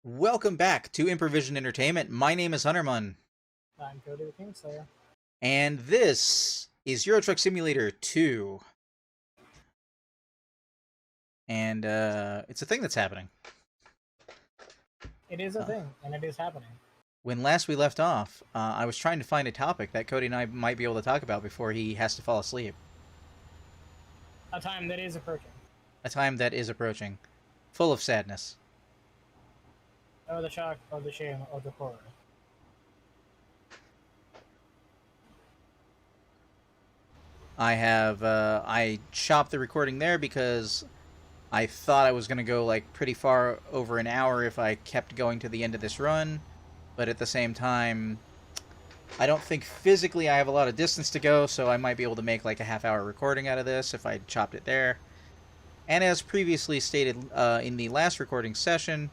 Welcome back to Improvision Entertainment. My name is Hunterman, I'm Cody the Kingslayer. and this is Euro Truck Simulator 2. And it's a thing that's happening. It is a thing, and it is happening. When last we left off, I was trying to find a topic that Cody and I might be able to talk about before he has to fall asleep. A time that is approaching. A time that is approaching, full of sadness. Oh, the shock, oh, the shame, oh, the horror. I chopped the recording there because I thought I was going to go like pretty far over an hour if I kept going to the end of this run, but at the same time, I don't think physically I have a lot of distance to go, so I might be able to make like a half-hour recording out of this if I chopped it there. And as previously stated in the last recording session,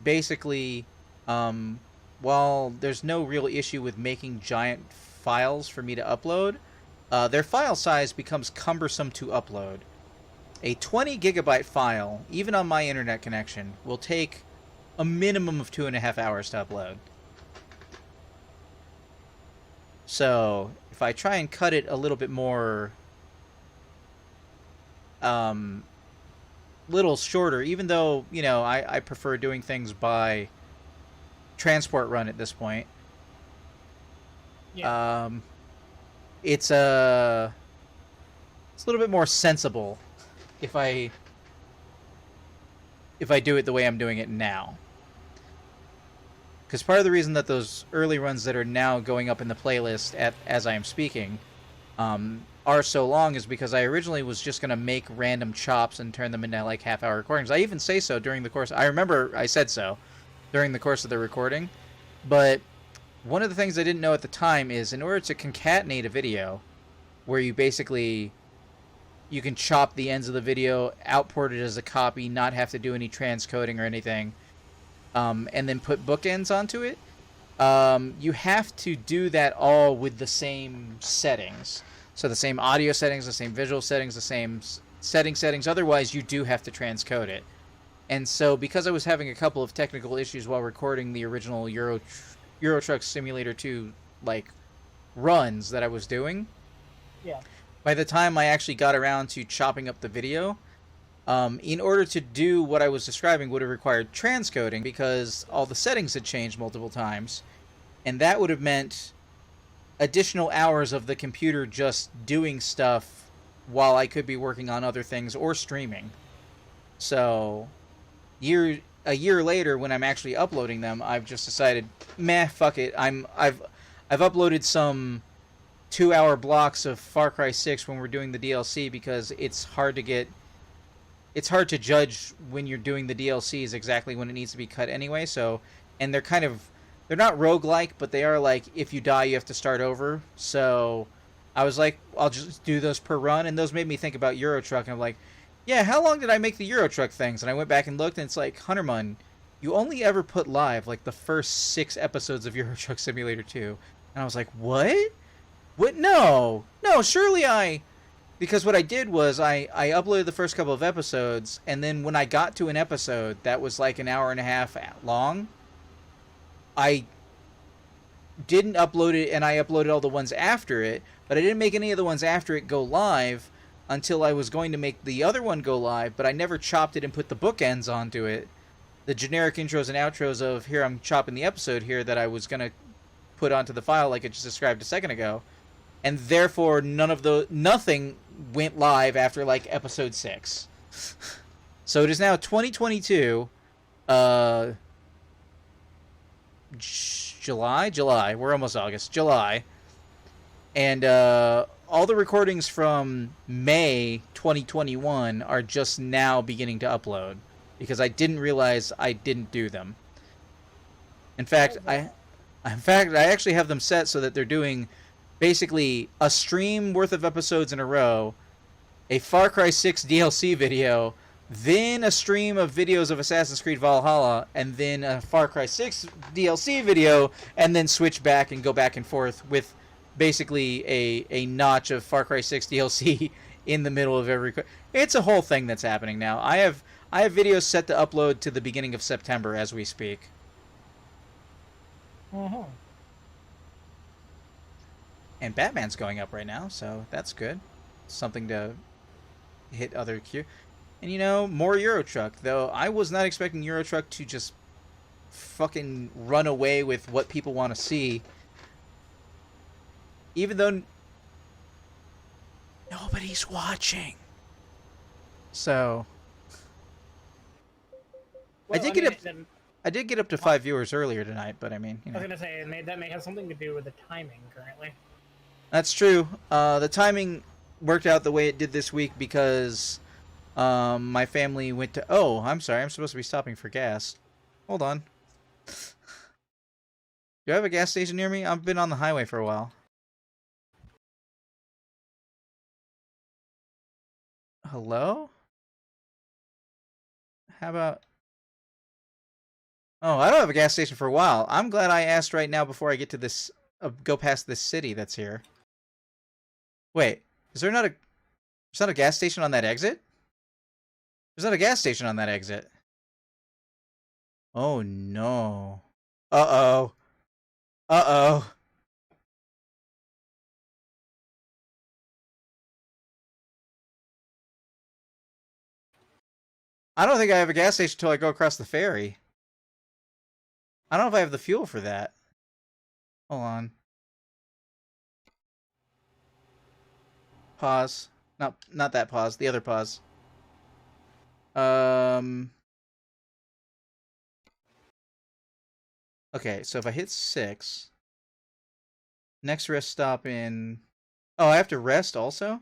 basically, while there's no real issue with making giant files for me to upload, their file size becomes cumbersome to upload. A 20 gigabyte file, even on my internet connection, will take a minimum of 2.5 hours to upload. So, if I try and cut it a little bit more, little shorter, even though, you know, I prefer doing things by transport run at this point. Yeah. It's a little bit more sensible if I do it the way I'm doing it now. Because part of the reason that those early runs that are now going up in the playlist as I am speaking are so long is because I originally was just going to make random chops and turn them into like half-hour recordings. I even say so during the course. I remember I said so during the course of the recording. But one of the things I didn't know at the time is in order to concatenate a video where you basically you can chop the ends of the video, output it as a copy, not have to do any transcoding or anything, and then put bookends onto it, you have to do that all with the same settings. So the same audio settings, the same visual settings, the same settings. Otherwise, you do have to transcode it. And so because I was having a couple of technical issues while recording the original Euro Truck Simulator 2 like runs that I was doing, Yeah. by the time I actually got around to chopping up the video, in order to do what I was describing would have required transcoding because all the settings had changed multiple times, and that would have meant additional hours of the computer just doing stuff while I could be working on other things or streaming. So, a year later, when I'm actually uploading them, I've just decided, meh, fuck it. I've uploaded some 2-hour blocks of Far Cry 6 when we're doing the DLC because it's hard to judge when you're doing the DLCs exactly when it needs to be cut anyway. So, and they're not roguelike, but they are like, if you die, you have to start over. So I was like, I'll just do those per run. And those made me think about Euro Truck. And I'm like, yeah, how long did I make the Euro Truck things? And I went back and looked, and it's like, Hunterman, you only ever put live like the first 6 episodes of Euro Truck Simulator 2. And I was like, what? What? No, surely because what I did was I uploaded the first couple of episodes, and then when I got to an episode that was like an hour and a half long, I didn't upload it, and I uploaded all the ones after it, but I didn't make any of the ones after it go live until I was going to make the other one go live, but I never chopped it and put the bookends onto it. The generic intros and outros of, here I'm chopping the episode here that I was going to put onto the file like I just described a second ago. And therefore, nothing went live after like episode 6. So it is now 2022, July. We're almost August. July, and all the recordings from May 2021 are just now beginning to upload because I didn't realize I didn't do them. In fact, I actually have them set so that they're doing basically a stream worth of episodes in a row, a Far Cry 6 DLC video, then a stream of videos of Assassin's Creed Valhalla, and then a Far Cry 6 DLC video, and then switch back and go back and forth with basically a notch of Far Cry 6 DLC in the middle of every... It's a whole thing that's happening now. I I have videos set to upload to the beginning of September as we speak. Mm-hmm. And Batman's going up right now, so that's good. Something to hit other queue. And you know, more Euro Truck, though I was not expecting Euro Truck to just fucking run away with what people want to see. Even though nobody's watching. So Well, I did get up to 5 viewers earlier tonight, but I mean, you I know. was gonna say that may have something to do with the timing currently. That's true. The timing worked out the way it did this week because my family went to... Oh, I'm sorry. I'm supposed to be stopping for gas. Hold on. Do I have a gas station near me? I've been on the highway for a while. Hello? How about... Oh, I don't have a gas station for a while. I'm glad I asked right now before I get to this... go past this city that's here. Wait, is there not a... There's not a gas station on that exit? There's not a gas station on that exit. Oh, no. Uh-oh. Uh-oh. I don't think I have a gas station until I go across the ferry. I don't know if I have the fuel for that. Hold on. Pause. Not that pause. The other pause. Okay, so if I hit 6... Next rest stop in... Oh, I have to rest also?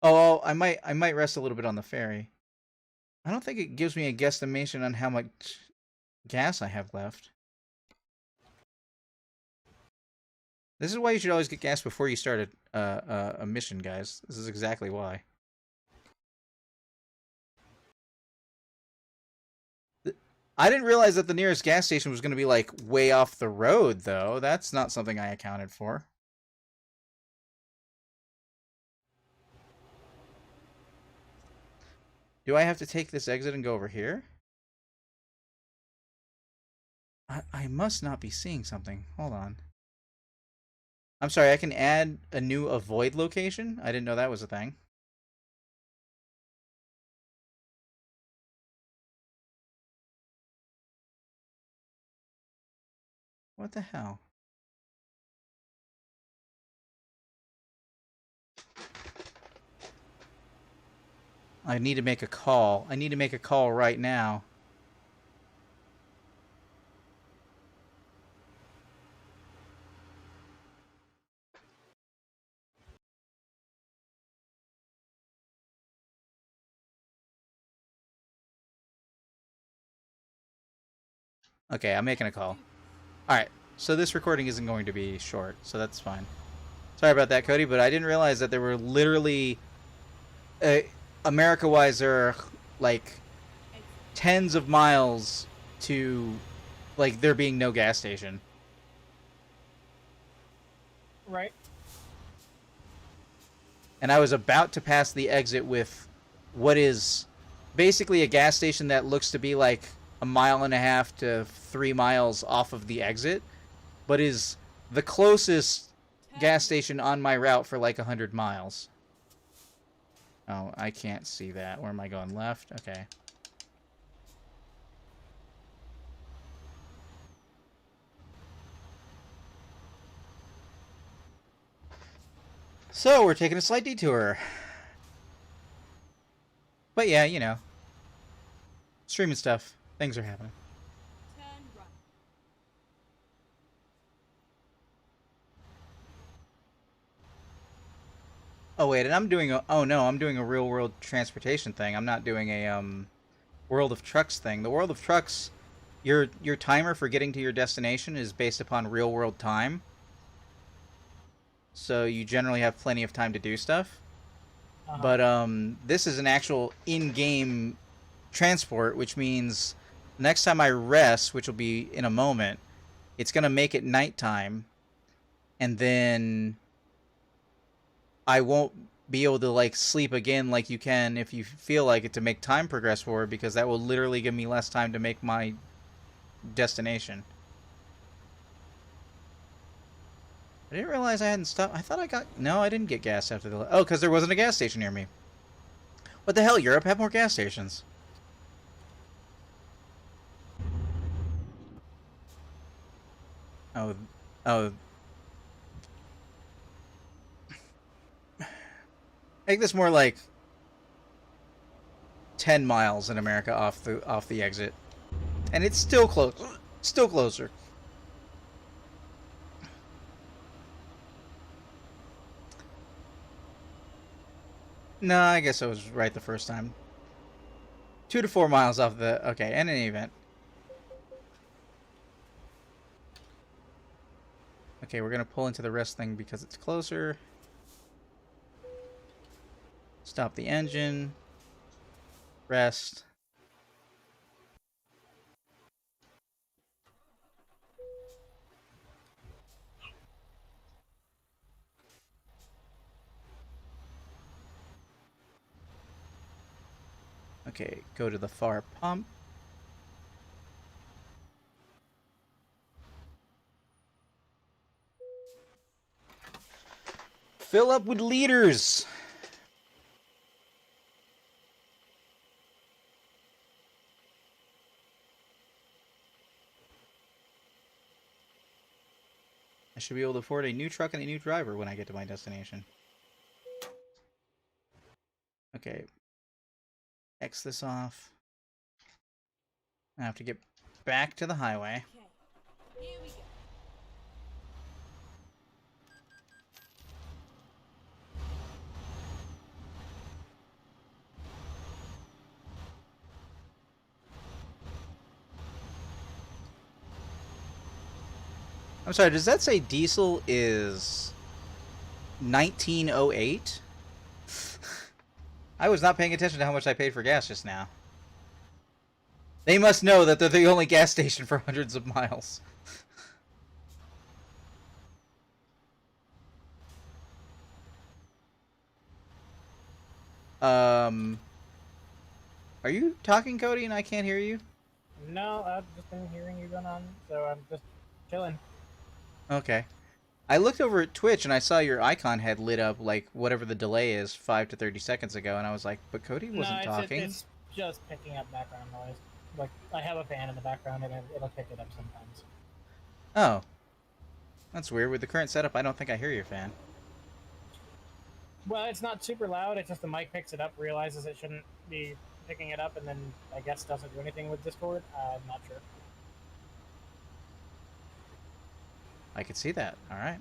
Oh, I might rest a little bit on the ferry. I don't think it gives me a guesstimation on how much gas I have left. This is why you should always get gas before you start a mission, guys. This is exactly why. I didn't realize that the nearest gas station was going to be, like, way off the road, though. That's not something I accounted for. Do I have to take this exit and go over here? I must not be seeing something. Hold on. I'm sorry, I can add a new avoid location? I didn't know that was a thing. What the hell? I need to make a call. I need to make a call right now. Okay, I'm making a call. Alright, so this recording isn't going to be short, so that's fine. Sorry about that, Cody, but I didn't realize that there were literally... America-wise, there are, like, tens of miles to, like, there being no gas station. Right. And I was about to pass the exit with what is basically a gas station that looks to be like 1.5 to 3 miles off of the exit, but is the closest gas station on my route for like 100 miles. Oh, I can't see that. Where am I going? Left? Okay. So, we're taking a slight detour. But yeah, you know. Streaming stuff. Things are happening. Turn right. Oh wait, and I'm doing a... Oh no, I'm doing a real-world transportation thing. I'm not doing a, World of Trucks thing. The World of Trucks, your timer for getting to your destination is based upon real-world time. So you generally have plenty of time to do stuff. But this is an actual in-game transport, which means next time I rest, which will be in a moment, it's going to make it nighttime, and then I won't be able to like sleep again like you can if you feel like it to make time progress forward, because that will literally give me less time to make my destination. I didn't realize I hadn't stopped. I thought I got... No, I didn't get gas after the... Oh, because there wasn't a gas station near me. What the hell? Europe have more gas stations. Oh. Oh. Make this more like 10 miles in America off the exit. And it's still close. Still closer. No, I guess I was right the first time. 2 to 4 miles off the... Okay, in any event. Okay, we're going to pull into the rest thing because it's closer. Stop the engine. Rest. Okay, go to the far pump. Fill up with liters. I should be able to afford a new truck and a new driver when I get to my destination. Okay. X this off. I have to get back to the highway. Okay, here we go. I'm sorry, does that say diesel is 1908? I was not paying attention to how much I paid for gas just now. They must know that they're the only gas station for hundreds of miles. Are you talking, Cody, and I can't hear you? No, I've just been hearing you going on, so I'm just chilling. Okay. I looked over at Twitch and I saw your icon had lit up like whatever the delay is 5 to 30 seconds ago, and I was like, but Cody wasn't talking. It's just picking up background noise. Like, I have a fan in the background and it'll pick it up sometimes. Oh. That's weird. With the current setup, I don't think I hear your fan. Well, it's not super loud, it's just the mic picks it up, realizes it shouldn't be picking it up, and then I guess doesn't do anything with Discord. I'm not sure. I could see that. Alright.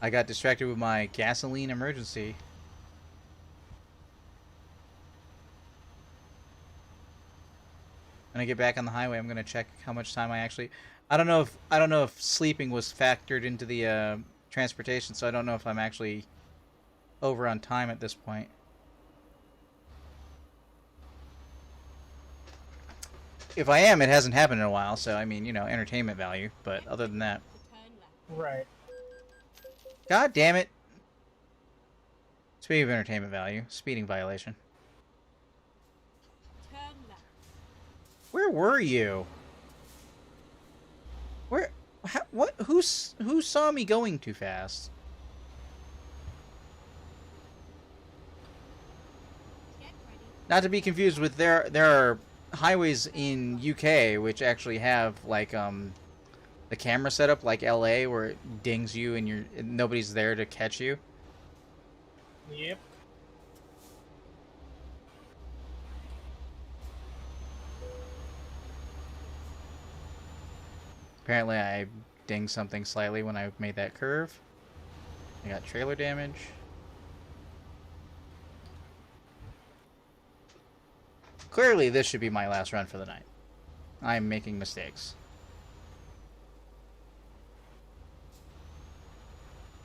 I got distracted with my gasoline emergency. When I get back on the highway, I'm gonna check how much time I actually... I don't know if sleeping was factored into the transportation, so I don't know if I'm actually over on time at this point. If I am, it hasn't happened in a while, so I mean, you know, entertainment value, but other than that... Turn left. Right. God damn it! Speaking of entertainment value, speeding violation. Turn left. Where were you? Where? What? Who saw me going too fast? Get ready. Not to be confused with there are highways in UK which actually have like the camera setup like LA where it dings you and nobody's there to catch you. Yep. Apparently I dinged something slightly when I made that curve. I got trailer damage. Clearly this should be my last run for the night. I'm making mistakes.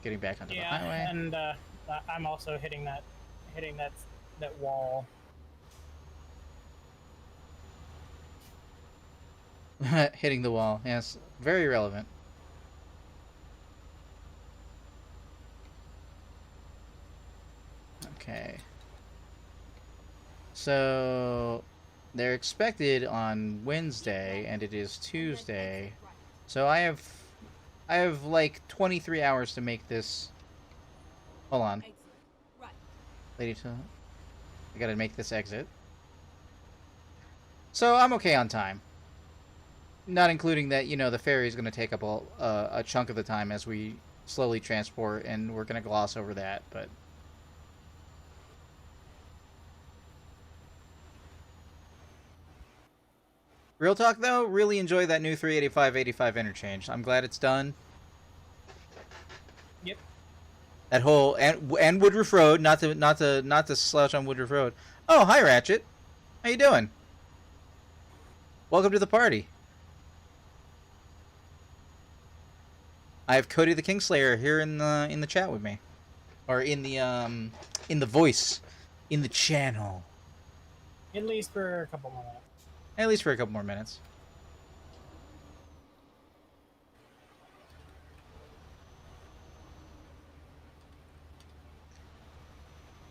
Getting back onto the highway. And I'm also hitting that wall. Hitting the wall, yes. Very relevant. So they're expected on Wednesday, and it is Tuesday. So I have like 23 hours to make this. Hold on, Exit. Right. lady. I gotta make this exit. So I'm okay on time. Not including that, you know, the ferry is going to take up a chunk of the time as we slowly transport, and we're going to gloss over that, but... Real talk, though, really enjoy that new 385/85 interchange. I'm glad it's done. Yep. That whole... And Woodruff Road, not to slouch on Woodruff Road. Oh, hi, Ratchet. How you doing? Welcome to the party. I have Cody the Kingslayer here in the chat with me, or in the voice, in the channel. At least for a couple more minutes. At least for a couple more minutes.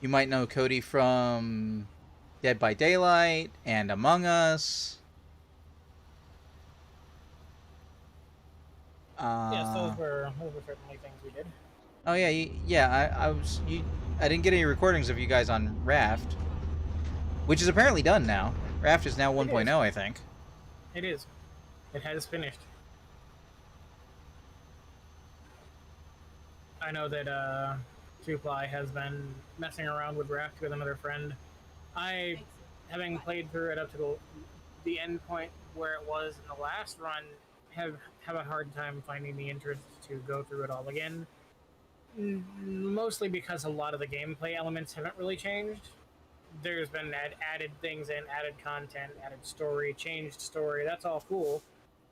You might know Cody from Dead by Daylight and Among Us. Yes, those were certainly things we did. Oh yeah, I didn't get any recordings of you guys on Raft, which is apparently done now. Raft is now 1.0, I think. It is. It has finished. I know that Two-Ply has been messing around with Raft with another friend. I, having played through it up to the end point where it was in the last run, have a hard time finding the interest to go through it all again. Mostly because a lot of the gameplay elements haven't really changed. There's been added things in, added content, added story, changed story. That's all cool.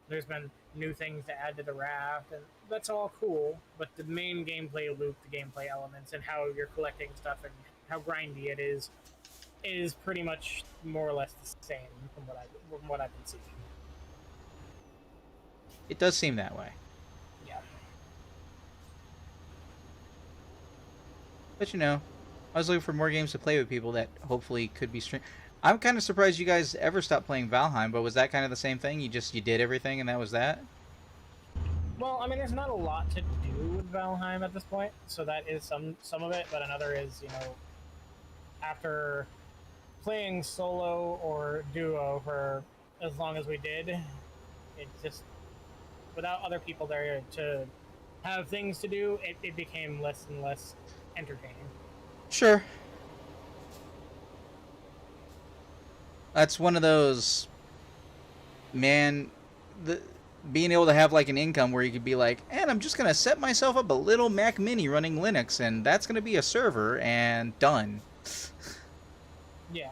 There's been new things to add to the raft, and that's all cool. But the main gameplay loop, the gameplay elements, and how you're collecting stuff and how grindy it is pretty much more or less the same from what I've been seeing. It does seem that way. Yeah. But you know, I was looking for more games to play with people that hopefully could be streamed. I'm kind of surprised you guys ever stopped playing Valheim, but was that kind of the same thing? You did everything and that was that? Well, I mean, there's not a lot to do with Valheim at this point, so that is some of it, but another is, you know, after playing solo or duo for as long as we did, it just, without other people there to have things to do, it became less and less entertaining. Sure. That's one of those, man, being able to have like an income where you could be like, and I'm just going to set myself up a little Mac Mini running Linux, and that's going to be a server, and done. Yeah.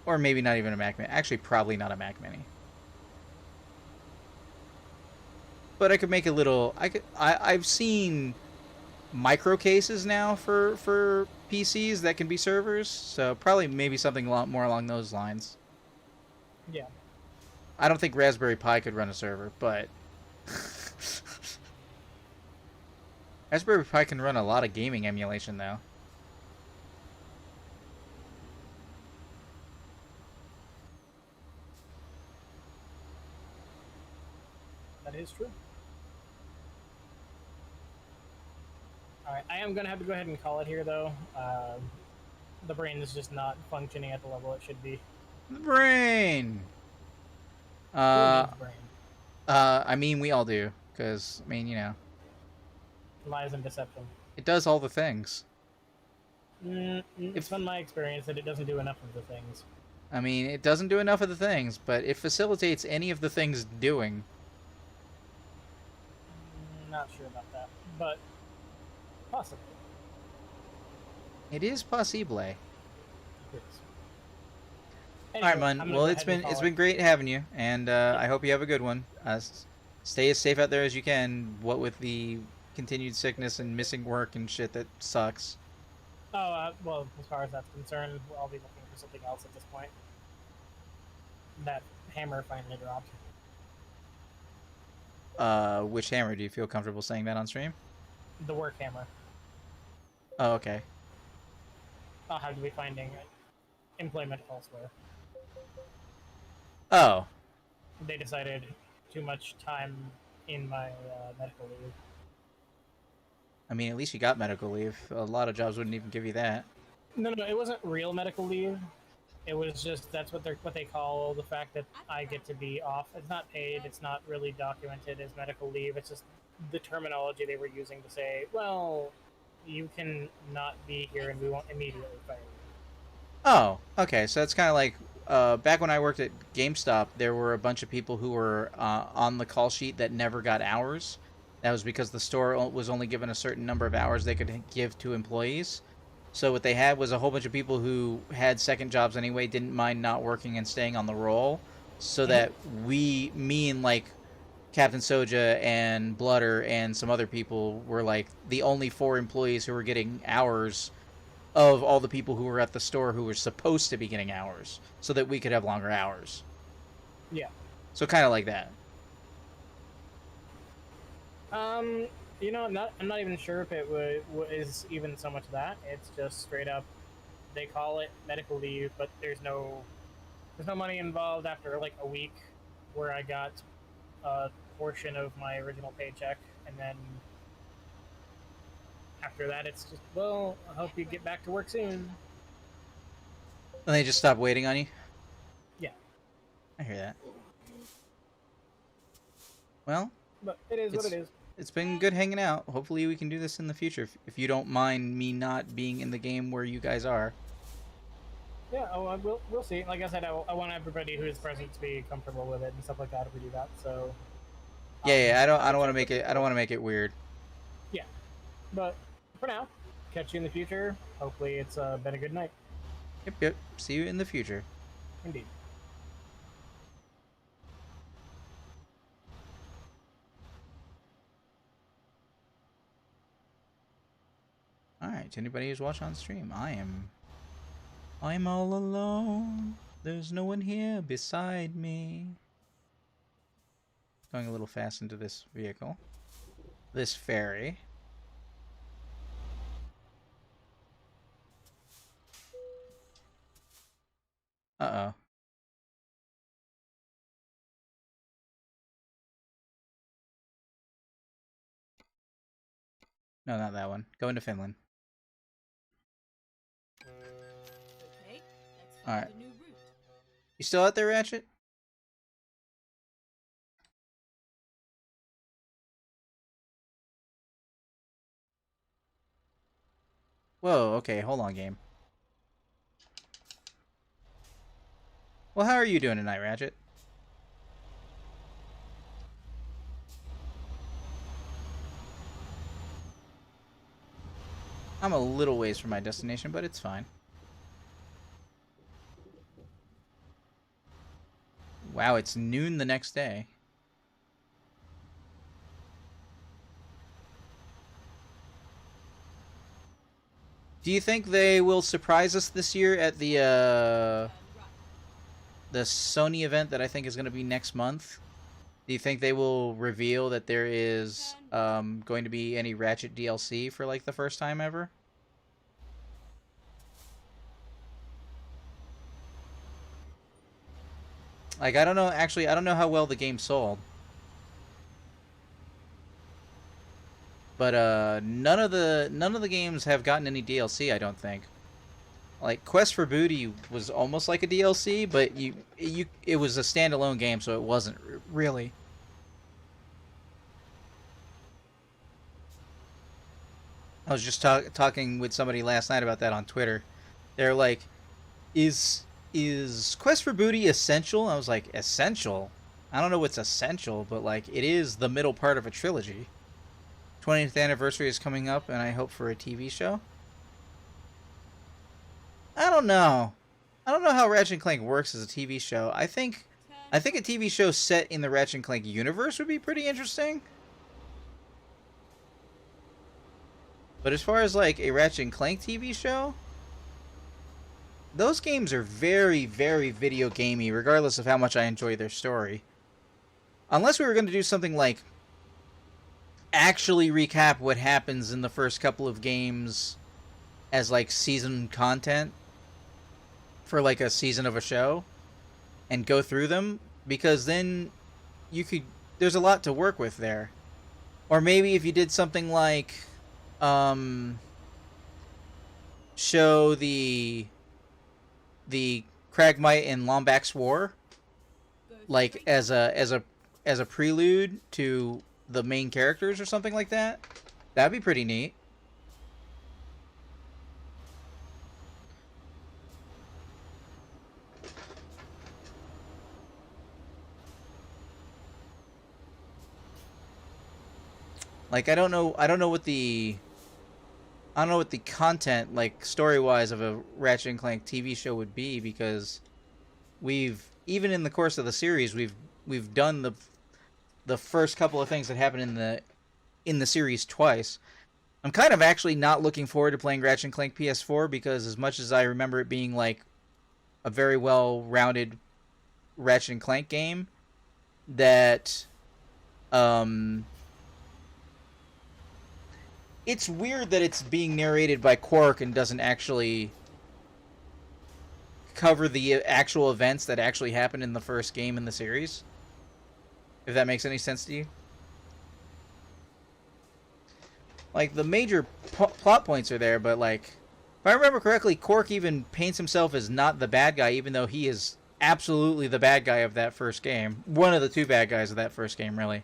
Or maybe not even a Mac Mini. Actually, probably not a Mac Mini. But I could make a little. I've seen micro cases now for PCs that can be servers. So probably maybe something a lot more along those lines. Yeah. I don't think Raspberry Pi could run a server, but Raspberry Pi can run a lot of gaming emulation though. That is true. Alright, I am going to have to go ahead and call it here, though. The brain is just not functioning at the level it should be. The brain! Who needs brain? I mean, we all do. Because, I mean, you know. Lies and deception. It does all the things. It's been my experience that it doesn't do enough of the things. I mean, it doesn't do enough of the things, but it facilitates any of the things doing. Not sure about that, but possibly. It is possible. It is. All right, Anyway, man. I'm gonna Well, go it's ahead and been call been great having you, and I hope you have a good one. Stay as safe out there as you can. What with the continued sickness and missing work and shit that sucks. Oh, well, as far as that's concerned, I'll be looking for something else at this point. That hammer finally dropped. Which hammer? Do you feel comfortable saying that on stream? The work hammer. Oh, okay. I'll have to be finding employment elsewhere. Oh, They decided too much time in my medical leave. I mean, at least you got medical leave. A lot of jobs wouldn't even give you that. No, it wasn't real medical leave. It was just that's what they call the fact that I get to be off. It's not paid. It's not really documented as medical leave. It's just the terminology they were using to say, well, you can not be here and we won't immediately fire you. Oh, okay. So that's kind of like back when I worked at GameStop, there were a bunch of people who were on the call sheet that never got hours. That was because the store was only given a certain number of hours they could give to employees. So what they had was a whole bunch of people who had second jobs anyway, didn't mind not working and staying on the roll, so that me and like Captain Soja and Blooder and some other people were like the only 4 employees who were getting hours of all the people who were at the store who were supposed to be getting hours, so that we could have longer hours. Yeah. So kind of like that. I'm not even sure if it is even so much that. It's just straight up, they call it medical leave, but there's no money involved after like a week, where I got a portion of my original paycheck, and then after that, it's just, well, I hope you get back to work soon. And they just stopped waiting on you. Yeah. I hear that. Well, But it is what it is. it's been good hanging out. Hopefully we can do this in the future, if you don't mind me not being in the game where you guys are. Yeah, we'll see. Like I said, I want everybody who is present to be comfortable with it and stuff like that if we do that. So Yeah, I don't want to make it. I don't want to make it weird. yeah. But for now, catch you in the future. Hopefully, it's been a good night. Yep. See you in the future. Indeed. Alright, to anybody who's watching on stream, I'm all alone. There's no one here beside me. Going a little fast into this vehicle. This ferry. Uh-oh. No, not that one. Go into Finland. Okay, let's Alright. find a new route. You still out there, Ratchet? Whoa, okay, hold on, game. Well, how are you doing tonight, Ratchet? I'm a little ways from my destination, but it's fine. Wow, it's noon the next day. Do you think they will surprise us this year at the Sony event that I think is going to be next month? Do you think they will reveal that there is going to be any Ratchet DLC for like the first time ever? Like, I don't know. Actually, I don't know how well the game sold. But none of the games have gotten any DLC, I don't think. Like Quest for Booty was almost like a DLC, but it was a standalone game, so it wasn't really. I was just talking with somebody last night about that on Twitter. They're like, "Is Quest for Booty essential?" I was like, "Essential? I don't know what's essential, but like it is the middle part of a trilogy." 20th anniversary is coming up, and I hope for a TV show. I don't know. I don't know how Ratchet and Clank works as a TV show. I think a TV show set in the Ratchet and Clank universe would be pretty interesting. But as far as like a Ratchet and Clank TV show, those games are very, very video gamey, regardless of how much I enjoy their story. Unless we were going to do something like actually recap what happens in the first couple of games as like season content for like a season of a show and go through them, because then you could there's a lot to work with there. Or maybe if you did something like um show the Cragmite and Lombax War Go like straight as a prelude to the main characters or something like that. That'd be pretty neat. Like I don't know what the content like story-wise of a Ratchet and Clank TV show would be, because we've even in the course of the series we've done the first couple of things that happen in the series twice. I'm kind of actually not looking forward to playing Ratchet and Clank PS4, because as much as I remember it being like a very well-rounded Ratchet and Clank game, that um it's weird that it's being narrated by Quark and doesn't actually cover the actual events that actually happened in the first game in the series. If that makes any sense to you. Like, the major plot points are there, but like, if I remember correctly, Quark even paints himself as not the bad guy, even though he is absolutely the bad guy of that first game. One of the two bad guys of that first game, really.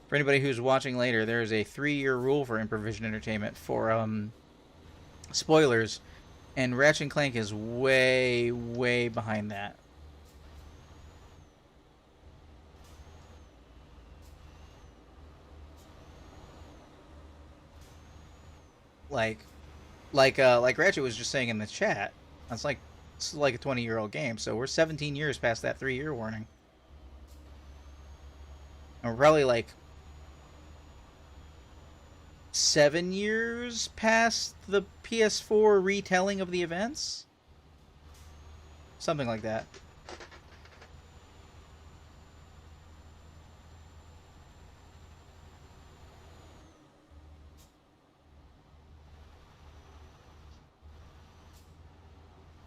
For anybody who's watching later, there is a 3-year rule for Improvision Entertainment for spoilers, and Ratchet and Clank is way, way behind that. Like, like Ratchet was just saying in the chat, it's like a 20-year-old game, so we're 17 years past that 3-year warning, and we're probably like 7 years past the PS4 retelling of the events, something like that.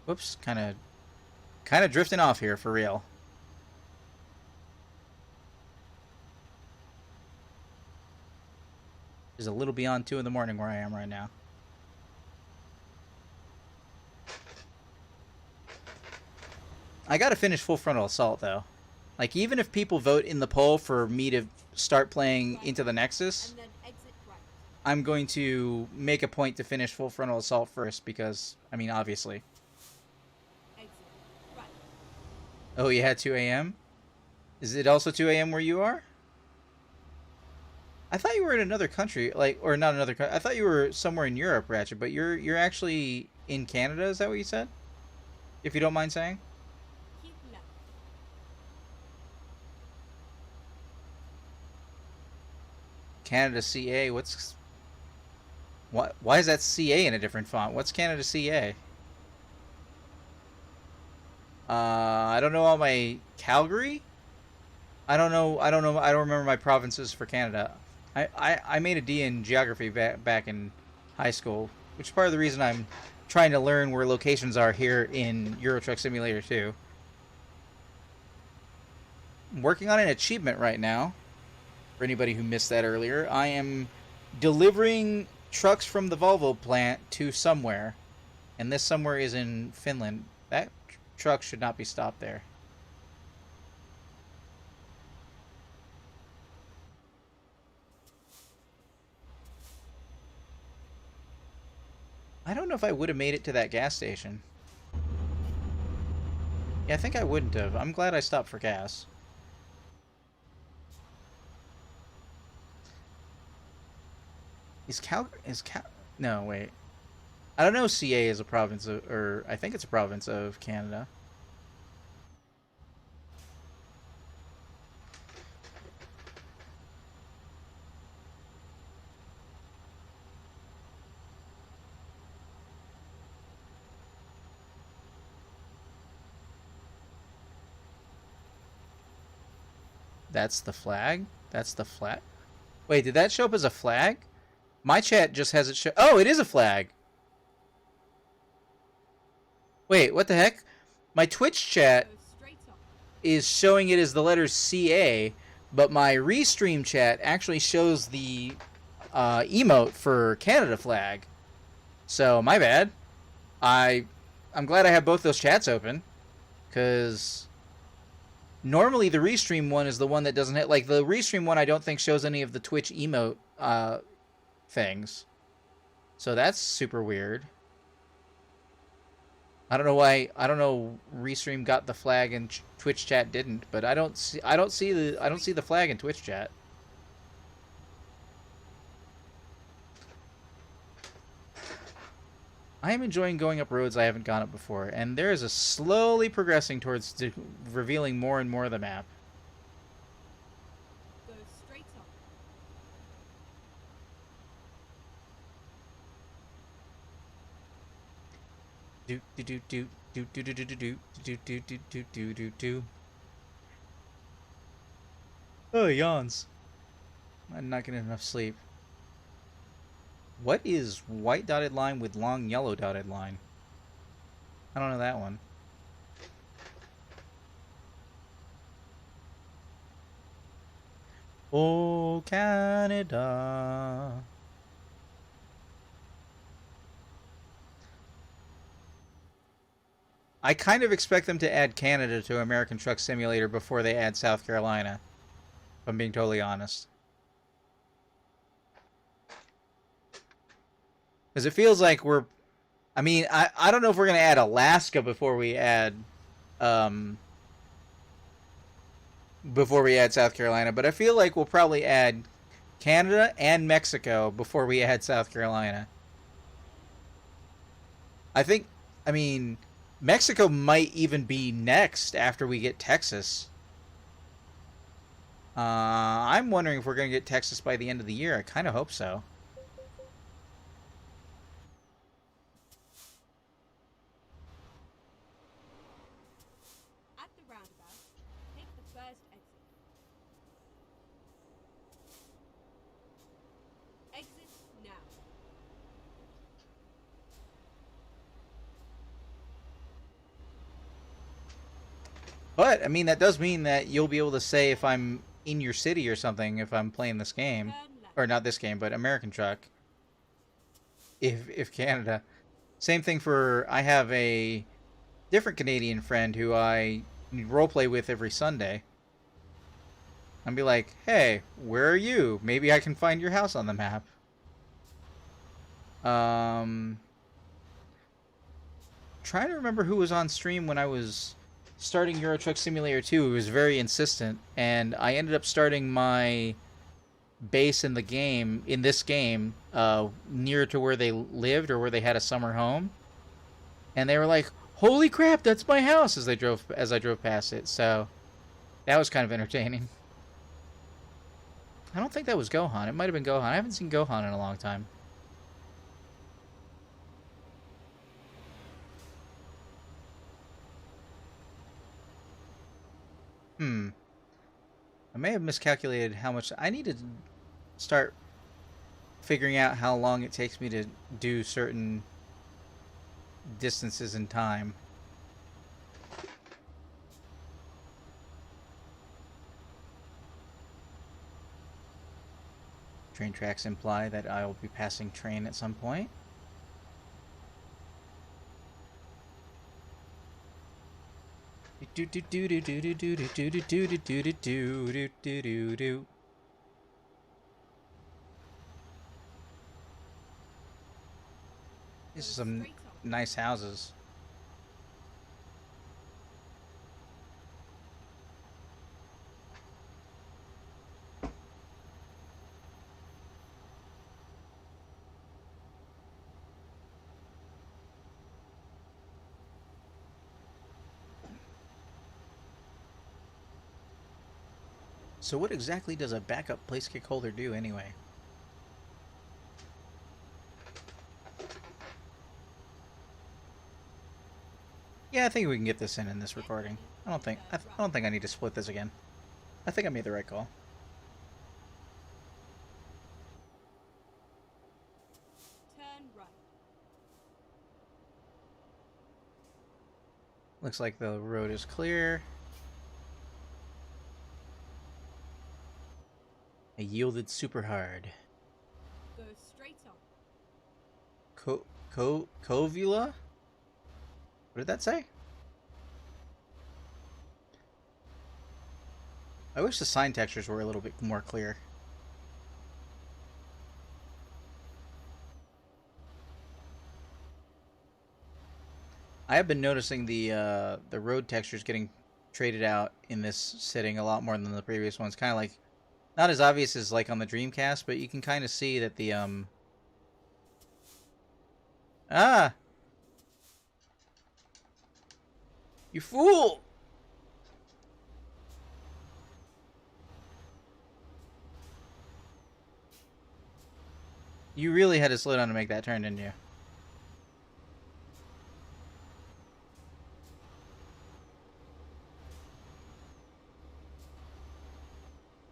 Whoops, kind of drifting off here for real. It's a little beyond 2 in the morning where I am right now. I gotta finish Full Frontal Assault though. Like, even if people vote in the poll for me to start playing Into the Nexus, and then exit right. I'm going to make a point to finish Full Frontal Assault first, because, I mean, obviously. Exit right. Oh, you had 2 a.m.? Is it also 2 a.m. where you are? I thought you were in another country, like, or not another country. I thought you were somewhere in Europe, Ratchet, but you're actually in Canada, is that what you said? If you don't mind saying? Keep left. Canada CA, why is that CA in a different font? What's Canada CA? I don't know all my Calgary? I don't know, I don't remember my provinces for Canada. I made a D in geography back in high school, which is part of the reason I'm trying to learn where locations are here in Euro Truck Simulator 2. I'm working on an achievement right now. For anybody who missed that earlier, I am delivering trucks from the Volvo plant to somewhere, and this somewhere is in Finland. That truck should not be stopped there. I don't know if I would have made it to that gas station. Yeah, I think I wouldn't have. I'm glad I stopped for gas. No, wait. I don't know. CA is a province of, or I think it's a province of Canada. That's the flag? That's the flag? Wait, did that show up as a flag? My chat just has it show... Oh, it is a flag! Wait, what the heck? My Twitch chat Go straight on. is showing it as the letters CA, but my Restream chat actually shows the emote for Canada flag. So, my bad. I'm glad I have both those chats open, because normally the Restream one is the one that doesn't hit... Like, the Restream one I don't think shows any of the Twitch emote things. So that's super weird. I don't know why. I don't know. Restream got the flag and Twitch chat didn't, but I don't see the flag in Twitch chat. I am enjoying going up roads I haven't gone up before, and there is a slowly progressing towards revealing more and more of the map. Go straight on. Do do do do do do do do do do do do do do do do. Oh, yawns. I'm not getting enough sleep. What is white dotted line with long yellow dotted line? I don't know that one. Oh, Canada. I kind of expect them to add Canada to American Truck Simulator before they add South Carolina, if I'm being totally honest. Because it feels like we're... I mean, I don't know if we're going to add Alaska before we add... South Carolina, but I feel like we'll probably add Canada and Mexico before we add South Carolina. I mean, Mexico might even be next after we get Texas. I'm wondering if we're going to get Texas by the end of the year. I kind of hope so. At the roundabout, take the first exit. Exit now. But, I mean, that does mean that you'll be able to say if I'm in your city or something if I'm playing this game. Turn left. Or not this game, but American Truck. If Canada. Same thing for... I have a different Canadian friend who I roleplay with every Sunday. I'd be like, hey, where are you? Maybe I can find your house on the map. Trying to remember who was on stream when I was starting Euro Truck Simulator 2. It was very insistent, and I ended up starting my base in this game, near to where they lived or where they had a summer home. And they were like, holy crap, that's my house, as I drove past it. So that was kind of entertaining. I don't think that was Gohan. It might have been Gohan. I haven't seen Gohan in a long time. I may have miscalculated how much... I need to start figuring out how long it takes me to do certain distances in time. Train tracks imply that I will be passing train at some point. Do do do do do do do do do do do do do do do do do. These are some nice houses. So what exactly does a backup place kick holder do anyway? Yeah, I think we can get this in this recording. I don't think I need to split this again. I think I made the right call. Turn right. Looks like the road is clear. I yielded super hard. Go straight on. Covula? What did that say? I wish the sign textures were a little bit more clear. I have been noticing the road textures getting traded out in this sitting a lot more than the previous ones. Kind of like, not as obvious as like on the Dreamcast, but you can kind of see that the Ah! You fool! You really had to slow down to make that turn, didn't you?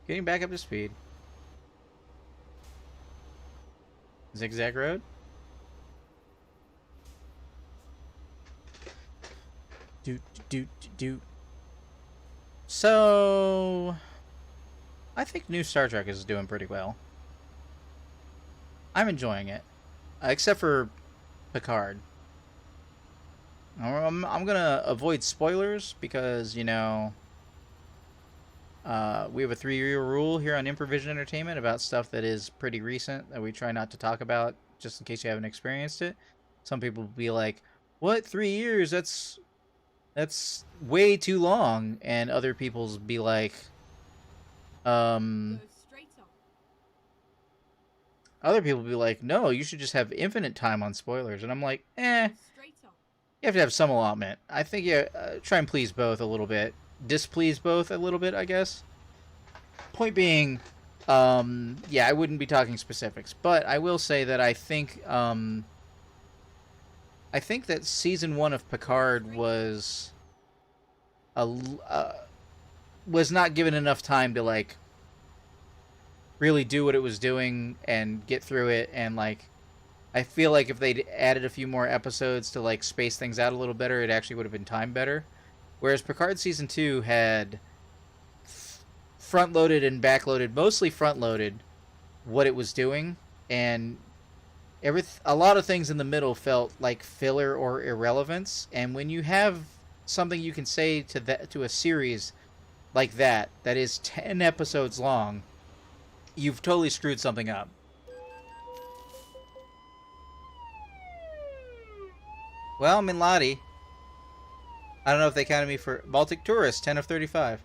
Getting back up to speed. Zigzag road? Do. So, I think new Star Trek is doing pretty well. I'm enjoying it, except for Picard. I'm gonna avoid spoilers because, you know, we have a 3-year rule here on Improvision Entertainment about stuff that is pretty recent that we try not to talk about just in case you haven't experienced it. Some people will be like, "What, 3 years? That's way too long," and other people's be like, Go straight on. other people be like, "No, you should just have infinite time on spoilers," and I'm like, Straight on. you have to have some allotment. I think you try and please both a little bit, displease both a little bit, I guess. Point being, yeah, I wouldn't be talking specifics, but I will say that I think that season 1 of Picard was was not given enough time to like really do what it was doing and get through it, and like I feel like if they'd added a few more episodes to like space things out a little better, it actually would have been timed better. Whereas Picard season 2 had front-loaded and back-loaded, mostly front-loaded, what it was doing, and a lot of things in the middle felt like filler or irrelevance. And when you have something you can say to a series like that is 10 episodes long, you've totally screwed something up. Well, Minladi, I don't know if they counted me for Baltic Tourist, 10 of 35.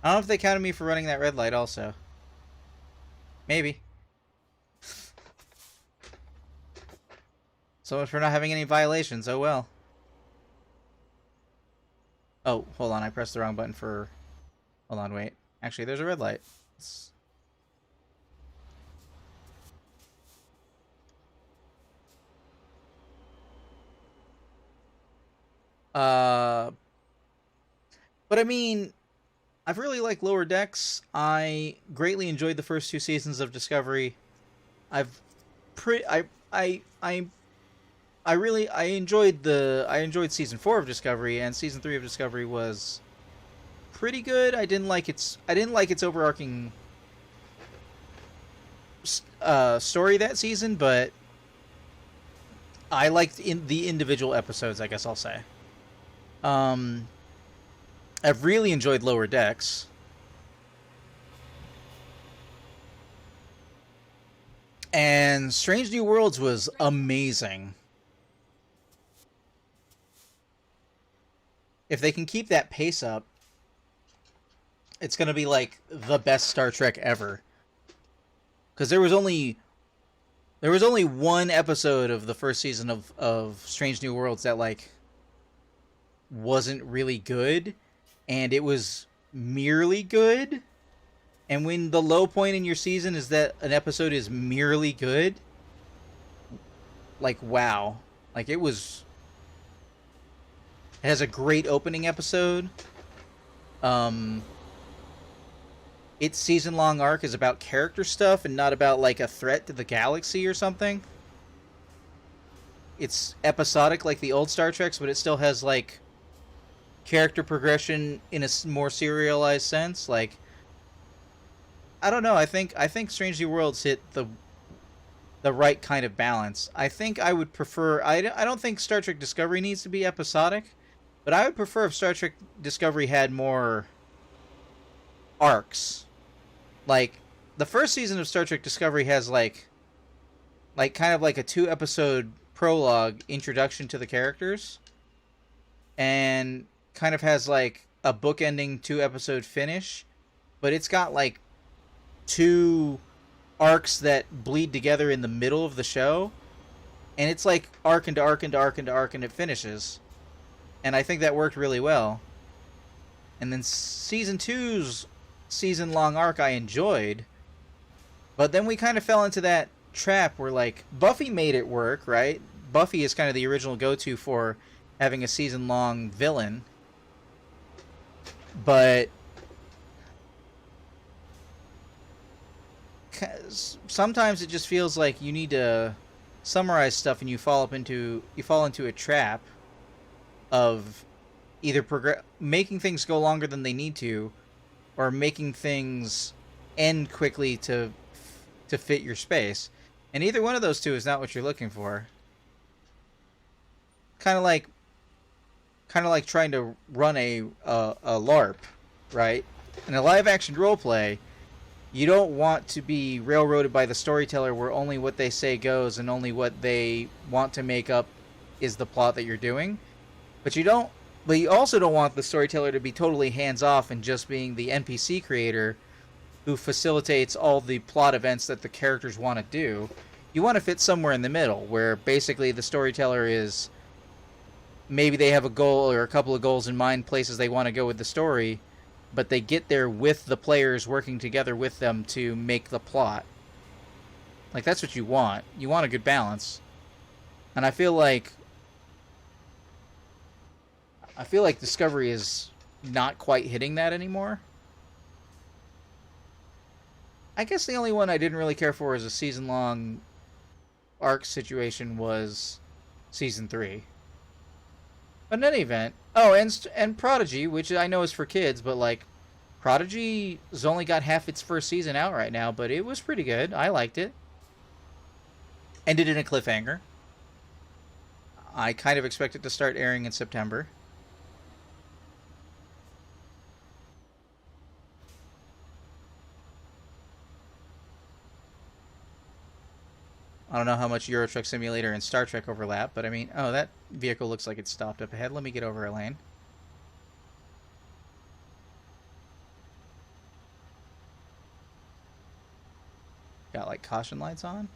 I don't know if they counted me for running that red light also. Maybe. So much for not having any violations. Oh well. Oh, hold on. I pressed the wrong button for... Hold on, wait. Actually, there's a red light. But I mean, I've really liked Lower Decks. I greatly enjoyed the first 2 seasons of Discovery. I enjoyed season 4 of Discovery, and season 3 of Discovery was pretty good. I didn't like its overarching story that season, but I liked the individual episodes, I guess I'll say. I've really enjoyed Lower Decks. And Strange New Worlds was amazing. If they can keep that pace up, it's going to be like the best Star Trek ever. Because there was only one episode of the first season of Strange New Worlds that like wasn't really good, and it was merely good. And when the low point in your season is that an episode is merely good, like wow, like it has a great opening episode. its season-long arc is about character stuff and not about like a threat to the galaxy or something. It's episodic like the old Star Treks, but it still has like character progression in a more serialized sense. Like, I don't know. I think Strange New Worlds hit the right kind of balance. I think I would prefer. I don't think Star Trek Discovery needs to be episodic, but I would prefer if Star Trek Discovery had more arcs. Like, the first season of Star Trek Discovery has like kind of like a 2-episode prologue introduction to the characters, and kind of has like a bookending 2-episode finish, but it's got like 2 arcs that bleed together in the middle of the show, and it's like arc into arc into arc into arc, and it finishes. And I think that worked really well. And then season 2's season-long arc I enjoyed, but then we kind of fell into that trap where, like, Buffy made it work, right? Buffy is kind of the original go-to for having a season-long villain, but sometimes it just feels like you need to summarize stuff, and you fall into a trap of either making things go longer than they need to, or making things end quickly to fit your space. And either one of those two is not what you're looking for. Kind of like trying to run a LARP, right? In a live action roleplay, you don't want to be railroaded by the storyteller where only what they say goes and only what they want to make up is the plot that you're doing. But you also don't want the storyteller to be totally hands-off and just being the NPC creator who facilitates all the plot events that the characters want to do. You want to fit somewhere in the middle, where basically the storyteller is, maybe they have a goal or a couple of goals in mind, places they want to go with the story, but they get there with the players working together with them to make the plot. Like, that's what you want. You want a good balance. And I feel like Discovery is not quite hitting that anymore. I guess the only one I didn't really care for as a season-long arc situation was season 3. But in any event, and Prodigy, which I know is for kids, but like, Prodigy's only got half its first season out right now, but it was pretty good. I liked it. Ended in a cliffhanger. I kind of expect it to start airing in September. I don't know how much Euro Truck Simulator and Star Trek overlap, but I mean, oh, that vehicle looks like it's stopped up ahead. Let me get over a lane. Got like caution lights on.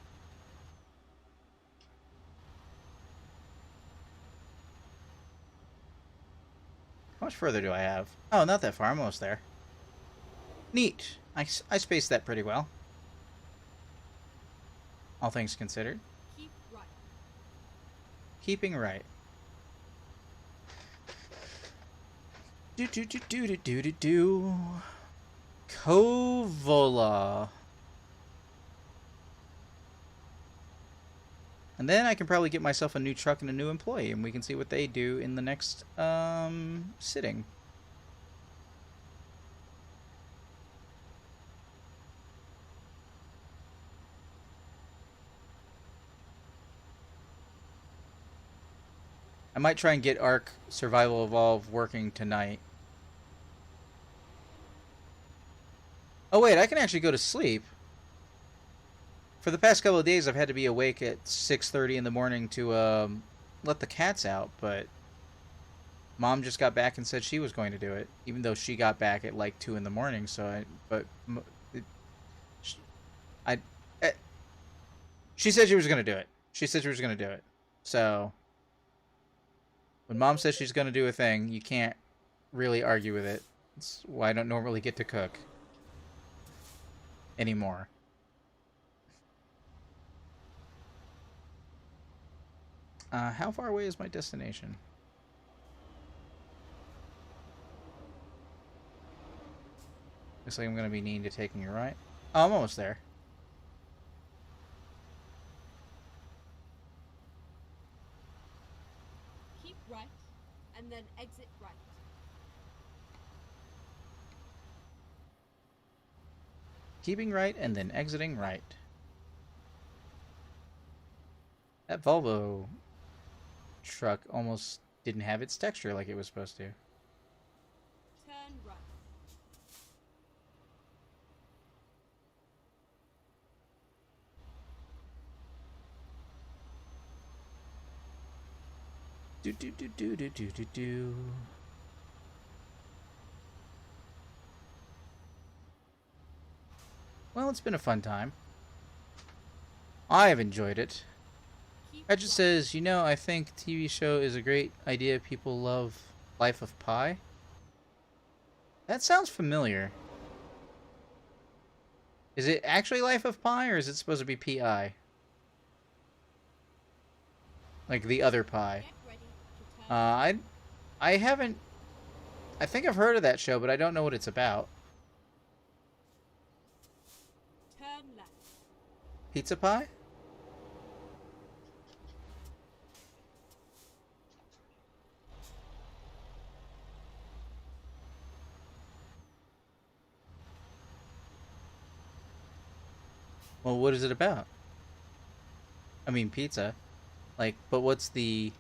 How much further do I have? Oh, not that far. I'm almost there. Neat. I spaced that pretty well. All things considered. Keep right. Keeping right. Do. Kovola. And then I can probably get myself a new truck and a new employee, and we can see what they do in the next sitting. I might try and get Ark Survival Evolve working tonight. Oh wait, I can actually go to sleep. For the past couple of days, I've had to be awake at 6:30 in the morning to let the cats out, but Mom just got back and said she was going to do it, even though she got back at like 2 in the morning. So she said she was going to do it. She said she was going to do it. So when Mom says she's going to do a thing, you can't really argue with it. It's why I don't normally get to cook anymore. How far away is my destination? Looks like I'm going to be needing to take me right. Oh, I'm almost there. Keep right, and then exit right. Keeping right and then exiting right. That Volvo truck almost didn't have its texture like it was supposed to. Turn right. Do do do do do do do do. Well, it's been a fun time. I have enjoyed it. Keep Ratchet right. says, you know, I think TV show is a great idea. People love Life of Pi. That sounds familiar. Is it actually Life of Pi, or is it supposed to be PI? Like the other Pi. Get ready to turn. I haven't... I think I've heard of that show, but I don't know what it's about. Turn left. Pizza Pie? Well, what is it about? I mean, pizza. Like, but what's the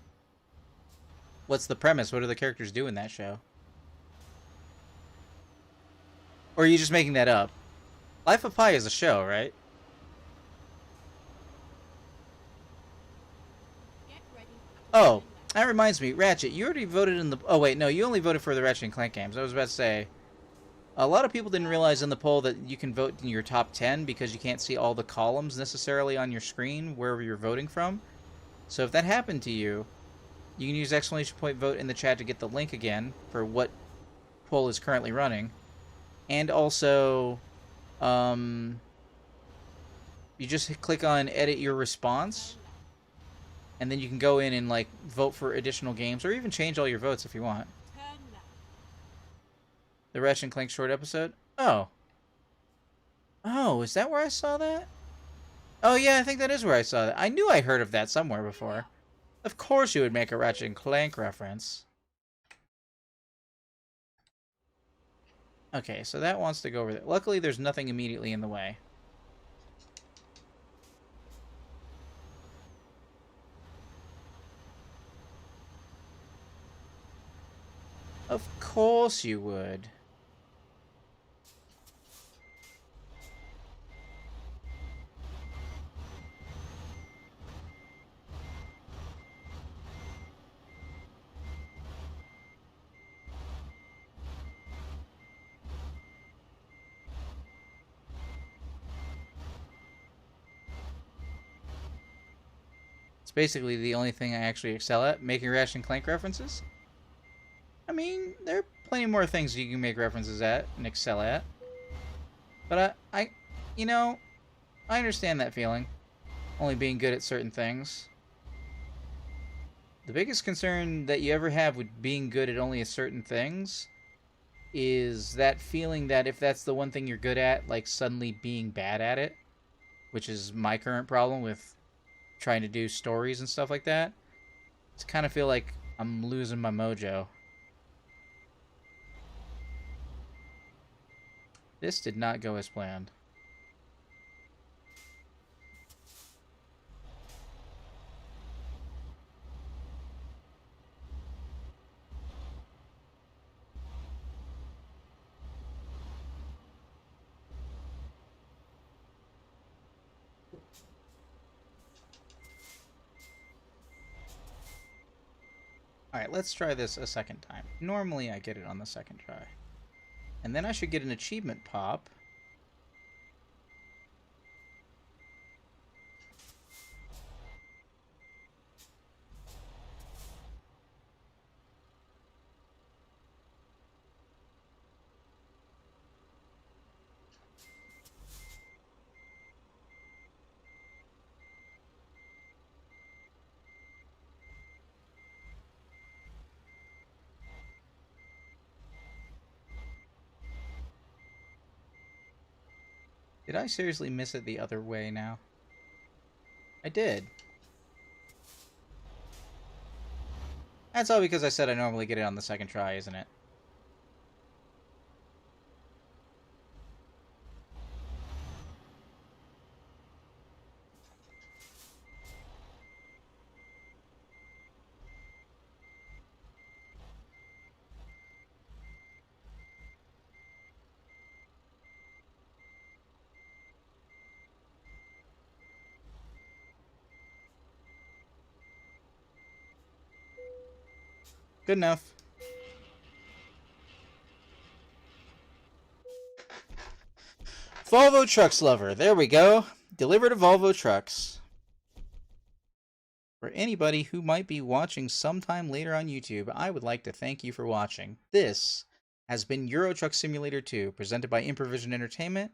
premise? What do the characters do in that show? Or are you just making that up? Life of Pi is a show, right? Get ready to Oh, turn left. that reminds me. Ratchet, you already voted in the... Oh, wait, no, you only voted for the Ratchet and Clank games. I was about to say... A lot of people didn't realize in the poll that you can vote in your top 10 because you can't see all the columns necessarily on your screen wherever you're voting from. So if that happened to you, you can use exclamation point vote in the chat to get the link again for what poll is currently running. And also, you just click on edit your response, Turn left. and then you can go in and like vote for additional games or even change all your votes if you want. Turn left. The Ratchet and Clank short episode? Oh. Oh, is that where I saw that? Oh yeah, I think that is where I saw that. I knew I heard of that somewhere before. Of course you would make a Ratchet and Clank reference. Okay, so that wants to go over there. Luckily, there's nothing immediately in the way. Of course you would. It's basically the only thing I actually excel at, making Ratchet and Clank references. I mean, there are plenty more things you can make references at and excel at. But you know, I understand that feeling. Only being good at certain things. The biggest concern that you ever have with being good at only certain things is that feeling that if that's the one thing you're good at, like suddenly being bad at it, which is my current problem with trying to do stories and stuff like that. It's kind of feel like I'm losing my mojo. This did not go as planned. Alright, let's try this a second time. Normally I get it on the second try. And then I should get an achievement pop. Did I seriously miss it the other way now? I did. That's all because I said I normally get it on the second try, isn't it? Good enough. Volvo Trucks Lover. There we go. Deliver to Volvo Trucks. For anybody who might be watching sometime later on YouTube, I would like to thank you for watching. This has been Euro Truck Simulator 2, presented by Improvision Entertainment,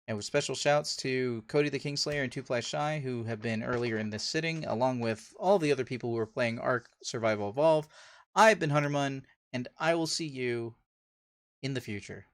and with special shouts to Cody the Kingslayer and 2Shy, who have been earlier in this sitting, along with all the other people who are playing Ark Survival Evolve. I've been Huntermun, and I will see you in the future.